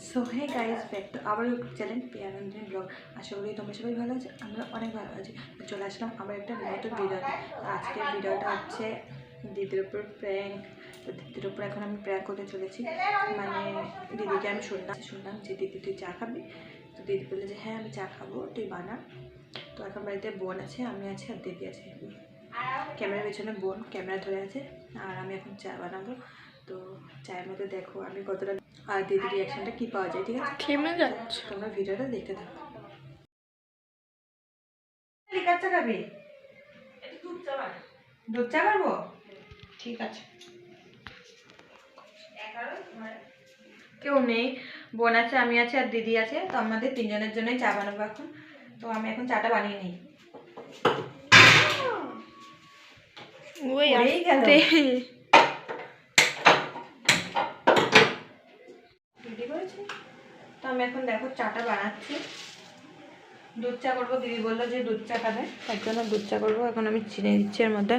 So hey guys back to আবার channel Piyaranjan blog. আশা করি তোমরা সবাই ভালো আছো, আমরা অনেক ভালো আছি। চলে আসলাম আবার একটা নতুন ভিডিওতে। আজকের ভিডিওটা হচ্ছে দিদির উপর প্র্যাঙ্ক। তো দিদির উপর এখন আমি প্র্যাঙ্ক করতে চলেছি। মানে দিদিকে আমি শুনলাম যে দিদি তুই চা খাবি। তো দিদি বললে যে হ্যাঁ আমি চা খাবো, তুই বানা। তো এখন বাড়িতে বোন আছে, আমি আছি আর দিদি আছে। ক্যামেরার পেছনে বোন ক্যামেরা ধরে আছে, আর আমি এখন চা বানাবো। তো চায়ের মধ্যে দেখো আমি কতটা আর দিদির রিয়াকশনটা কি পাওয়া যায়। ঠিক আছে, থেমে যাচ্ছে। তোমরা ভিডিওটা দেখতে থাকো। লিকার চা খাবি? দুধ চা করবো, ঠিক আছে। কেউ নেই, বোন আছে, আমি আছি আর দিদি আছে। তো আমাদের তিনজনের জন্যই চা বানাবো এখন। তো আমি এখন চাটা বানিয়ে নিই। তো আমি এখন দেখো চাটা বানাচ্ছি। দুধ চা করবো, দিদি বললো যে দুধ চা খাবে, তার জন্য দুধ চা করবো। এখন আমি চিনি দিচ্ছি এর মধ্যে।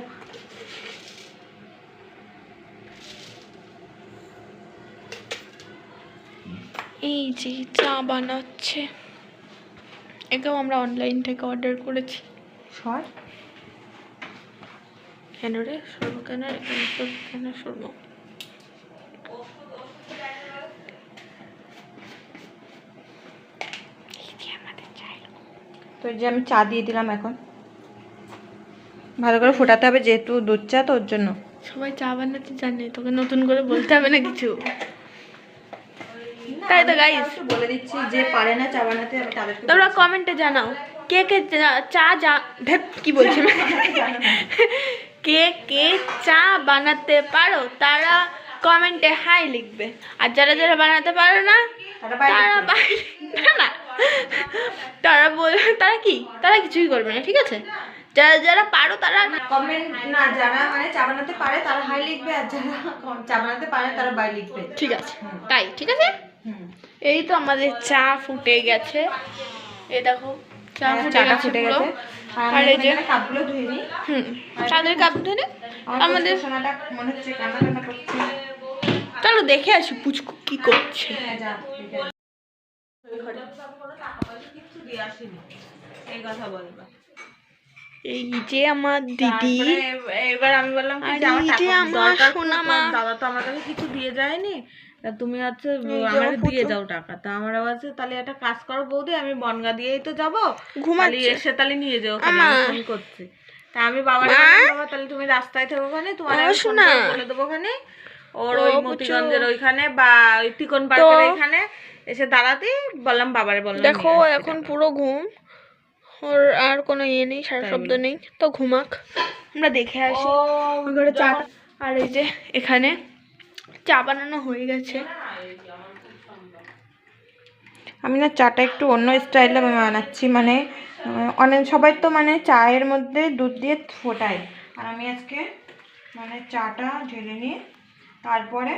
এই যে চা বানাচ্ছে, এটাও আমরা অনলাইন থেকে অর্ডার করেছি। সর কেন রে সর্ব কেন, এখানে সর্ব কেন সর্ব। তো এই যে আমি চা দিয়ে দিলাম, এখন ভালো করে ফোটাতে হবে যেহেতু দুধ চা, তো ওর জন্য। সবাই চা বানাতে জানে, তোকে নতুন করে বলতে হবে না কিছু। তাই তো গাইস, বলে দিচ্ছি যে পারে না চা বানাতে, আমি তাদেরকে তোমরা কমেন্টে জানাও কে কে চা কি বলছি কে কে চা বানাতে পারো, তারা কমেন্টে হাই লিখবে। আর যারা যারা বানাতে পারো না তারা কি, তারা কিছুই করবে না। ঠিক আছে, যারা যারা পারো তারা কমেন্ট না, যারা মানে চা বানাতে পারে তারা হাই লিখবে, আর যারা চা বানাতে পারে তারা বাই লিখবে। ঠিক আছে, তাই ঠিক আছে। এই তো আমাদের চা ফুটে গেছে, এই দেখো চাটা ফুটে গেছে। আর এই যে কাপগুলো ধুয়ে নিই। চাঁদের কাপ ধরে আমাদের সোনাটা মনে হচ্ছে কান্না কান্না করছে। চলো দেখে আসি পুচকু কি করছে। এই যে আমার দিদি, এবার আমি বললাম দাদা তো আমার কাছে কিছু দিয়ে যায়নি, তা তুমি হচ্ছে আমাকে দিয়ে যাও টাকা। তা আমার আছে তাহলে একটা কাজ করো বৌদি, আমি বনগা দিয়েই তো যাবো, ঘুমাচ্ছি, এসে তাহলে নিয়ে যাও, ফোন করছি। তা আমি বাবা তাহলে তুমি রাস্তায় থাকো, ওখানে তোমার বলে দেবো, ওখানে ওর ওই মতিগঞ্জের ওইখানে বা ওই টিকন পার্কের ওইখানে এসে দাঁড়াতে বললাম। বাবারে বললাম দেখো এখন পুরো ঘুম, ওর আর কোনো ইয়ে নেই, সারা শব্দ নেই, তো ঘুমাক, আমরা দেখে আসি ঘরে চা। আর এই যে এখানে চা বানানো হয়ে গেছে। আমি না চাটা একটু অন্য স্টাইলে বানাচ্ছি, মানে অনেক সবাই তো মানে চায়ের মধ্যে দুধ দিয়ে ফোটায়, আর আমি আজকে মানে চাটা ঢেলে নিয়ে তারপরে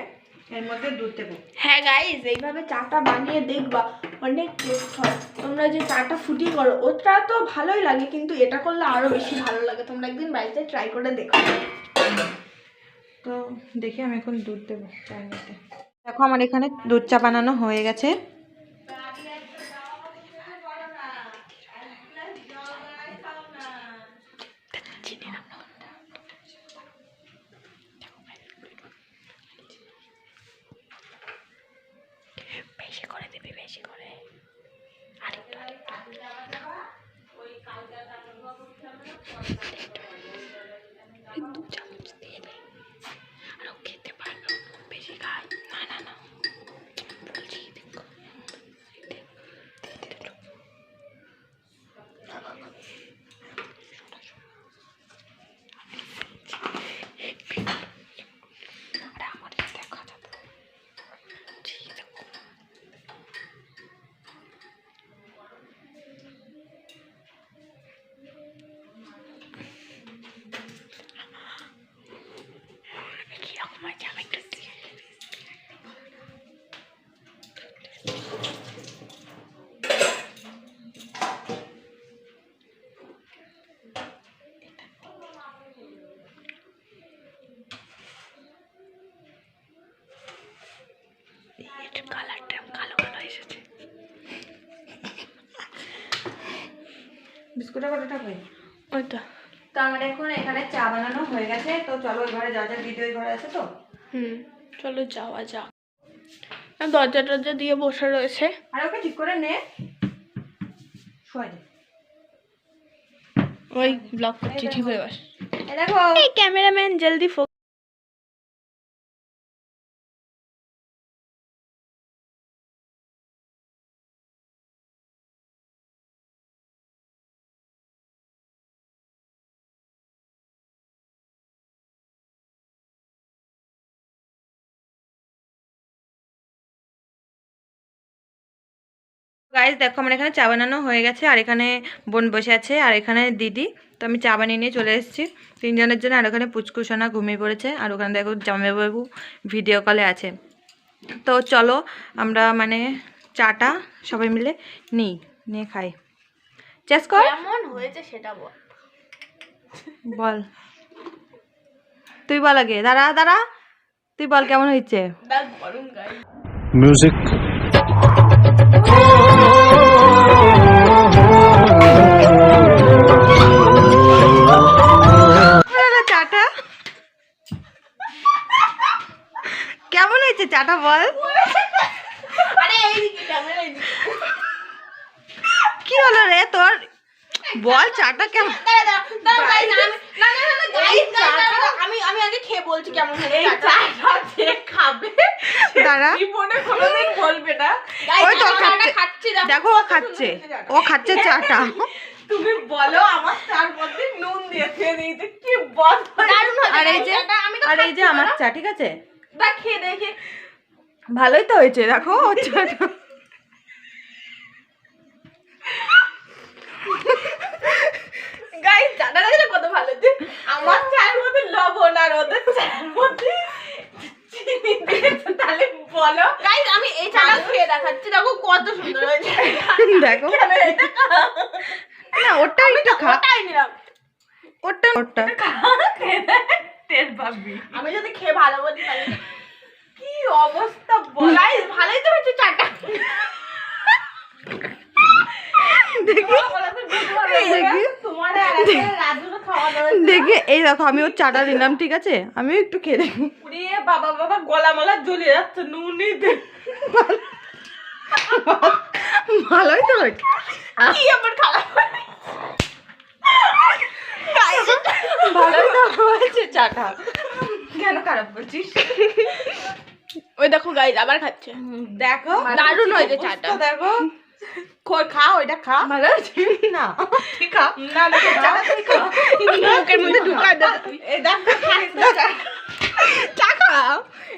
এর মধ্যে দুধ দেবো। হ্যাঁ গাইস, এইভাবে চাটা বানিয়ে দেখবা, অনেক টেস্ট হয়। তোমরা যে চাটা ফুটিয়ে করো ওটা তো ভালোই লাগে, কিন্তু এটা করলে আরো বেশি ভালো লাগে। তোমরা একদিন বাড়িতে ট্রাই করে দেখো। তো দেখি আমি এখন দুধ দেবো চায়ের মধ্যে। দেখো আমার এখানে দুধ চা বানানো হয়ে গেছে। বেশি করে দিবি, বেশি করে, আরেকটু দু চামচ দিয়ে দে, আর ও খেতে পারবে, বেশি খায় না। না না বলছি, দেখো কালারটা কালো কালো বিস্কুটের কতটা হয় ওইটা। তো আমার এখন এখানে চা বানানো হয়ে গেছে, তো চলো ওই ঘরে যাওয়া যাক, দ্বিতীয় ঘরে আছে তো। চলো যাওয়া যাক। দরজা টরজা দিয়ে বসে রয়েছে। আর ওকে ঠিক করে নে, শোয় দে। ওই ব্লগ করছি, ঠিক হয়ে বস। এই দেখো এই ক্যামেরাম্যান জলদি গাইস দেখো আমার এখানে চা বানানো হয়ে গেছে, আর এখানে বোন বসে আছে, আর এখানে দিদি। তো আমি চা বানিয়ে নিয়ে চলে এসেছি তিনজনের জন্য। আর ওখানে পুচকুসোনা ঘুমিয়ে পড়েছে, আর ওখানে দেখো জামাইবাবু ভিডিও কলে আছে। তো চলো আমরা মানে চাটা সবাই মিলে নিয়ে খাই। চেস কর, কেমন হয়েছে সেটা বল। বল তুই বল আগে, দাঁড়া তুই বল কেমন হয়েছে। গরম গাই music চাটা কেমন হয়েছে, চাটা বল। আরে এইদিকে ক্যামেরা কি হলো রে তোর, বল চাটা কেমন। আমি আগে খেয়ে বলছি কেমন খাবে। দাঁড়া জীবনে কোনোদিন বলবে না। ওই তো খাচ্ছে, খাচ্ছি দেখো ও খাচ্ছে চাটা। তুমি বলো আমার চার মধ্যে নুন দিয়ে খেয়ে দিয়েছে, কি বল। আর এই যে আমার চা, ঠিক আছে খেয়ে দেখে ভালোই তো হয়েছে, দেখো ওর চাটা। গাইস চাটা দেখলে কত ভালো হয়েছে। আমার চায়ের মধ্যে লবণ আর ওদের চায়ের মধ্যে চিনি দিয়েছে, তাহলে বলো। গাইস আমি এই চাটা খেয়ে দেখাচ্ছি, দেখো কত সুন্দর হয়েছে। দেখো না ওটা একটু খা, ওটাই নিলাম, ওটা খেয়ে দেখ, টের পাবি। আমি যদি খেয়ে ভালো বলি তাহলে কি অবস্থা বল। গাইস ভালোই তো হয়েছে চাটা। দেখি এই দেখো আমি ওর চাটা দিলাম, ঠিক আছে আমিও একটু খেয়ে দেখি। বাবা গলা মলা জ্বলে যাচ্ছে নুনি ভালোই তো হয়েছে, কি আমার খারাপ ভালোই তো হয়েছে চাটা, কেন খারাপ করছিস। ওই দেখো গাইস আবার খাচ্ছে, দেখো দারুণ হয়েছে চাটা। দেখো খা ওইটা খা, ভালো হয়েছে না, ঠিক খা না চাটা তুই খা, মুখের মধ্যে ঢুকায় দে। এই দেখো চা খা,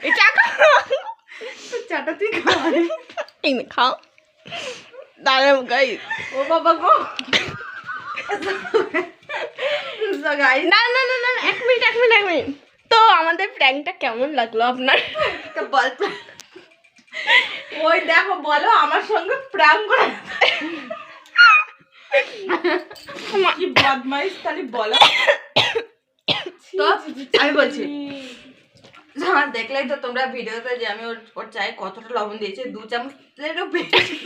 এই চা খা, চাটা তুই খা, এই খাও দাঁড়াও গাইস। ও বাবা গো। না এক মিনিট। তো আমাদের প্র্যাঙ্কটা কেমন লাগলো আপনার? তো বল, ওই দেখো বলো আমার সঙ্গে প্র্যাঙ্ক করে কি বদমাইশ, তাহলে বলো। তো আমি বলছি, আমার দেখলেই তো তোমরা ভিডিওতে যে আমি ওর চায়ে কতটা লবণ দিয়েছি, 2 চামচেরও বেশি,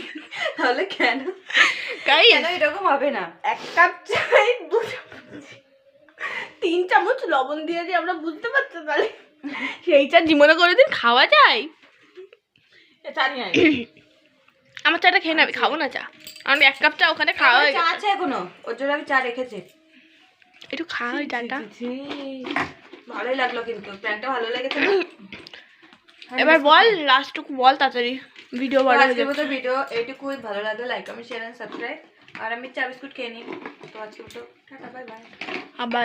তাহলে কেন এরকম হবে না। 1 কাপ চাই 2 চামচ 3 চামচ লবণ দিয়ে যে আমরা বুঝতে পারছি, তাহলে সেই চা জীবনে কোনোদিন খাওয়া যায়? আমার চাটা খেয়ে নেবে, খাবো না চা। আমি 1 কাপ চা ওখানে খাওয়া হয়ে চা গেছে। আছে এখনো, ওর জন্য আমি চা রেখেছি। একটু খাওয়া ওই চাটা। ভালোই লাগলো, কিন্তু প্ল্যানটা ভালো লেগেছে না? এবার বল লাস্টটুকু বল তাড়াতাড়ি, ভিডিও বড় হয়ে আজকের যাচ্ছে। মতো ভিডিও এইটুকুই, ভালো লাগলে like comment share and subscribe. আর আমি চা বিস্কুট খেয়ে নিই। তো আজকের মতো টাটা, বাই বাই। আবার